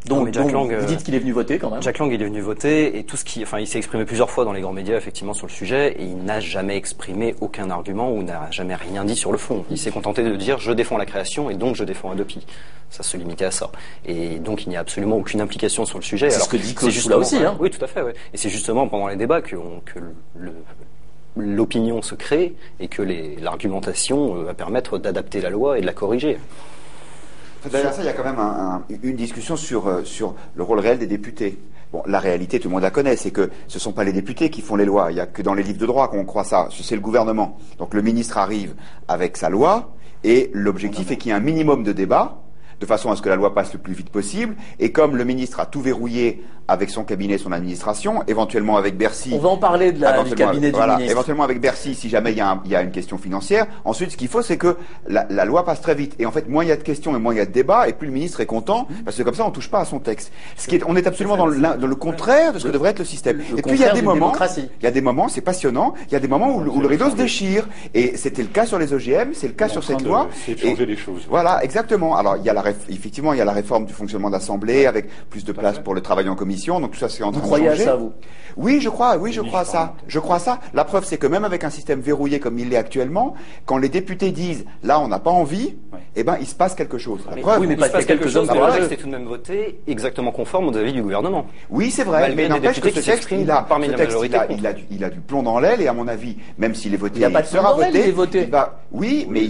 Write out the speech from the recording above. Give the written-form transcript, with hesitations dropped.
Donc, vous dites qu'il est venu voter quand même. Jack Lang, il est venu voter et il s'est exprimé plusieurs fois dans les grands médias effectivement sur le sujet et il n'a jamais exprimé aucun argument ou n'a jamais rien dit sur le fond. Il s'est contenté de dire je défends la création et donc je défends Adopi. Ça se limitait à ça. Et donc il n'y a absolument aucune implication sur le sujet. C'est ce que dit Claude Soula aussi, hein. Oui, tout à fait. Ouais. Et c'est justement pendant les débats que l'opinion se crée et que l'argumentation va permettre d'adapter la loi et de la corriger. Derrière ça, il y a quand même une discussion sur le rôle réel des députés. Bon, la réalité, tout le monde la connaît, c'est que ce ne sont pas les députés qui font les lois. Il n'y a que dans les livres de droit qu'on croit ça. C'est le gouvernement. Donc le ministre arrive avec sa loi et l'objectif est qu'il y ait un minimum de débat de façon à ce que la loi passe le plus vite possible. Et comme le ministre a tout verrouillé avec son cabinet, son administration, éventuellement avec Bercy. On va en parler du cabinet du ministre. Éventuellement avec Bercy, si jamais il y a une question financière. Ensuite, ce qu'il faut, c'est que la loi passe très vite. Et en fait, moins il y a de questions et moins il y a de débats, et plus le ministre est content, parce que comme ça, on touche pas à son texte. On est absolument dans le contraire de ce que devrait être le système. Et puis il y a des moments, c'est passionnant. Il y a des moments où le rideau se déchire. Et c'était le cas sur les OGM, c'est le cas sur cette loi. C'est de changer les choses. Voilà, exactement. Alors effectivement, il y a la réforme du fonctionnement de l'Assemblée avec plus de place pour le travail en commission. Donc tout ça, c'est en train de changer. Vous croyez à ça, vous? Oui, je crois ça. Je crois ça. La preuve, c'est que même avec un système verrouillé comme il l'est actuellement, quand les députés disent là, on n'a pas envie, eh ben, il se passe quelque chose. La preuve, oui, mais il se passe quelque chose. Le texte est tout de même voté exactement conforme aux avis du gouvernement. Oui, c'est vrai. Mais n'empêche que ce texte, il a du plomb dans l'aile et à mon avis, même s'il est voté, il n'y a pas de plomb dans l'aile, il est voté. Oui, mais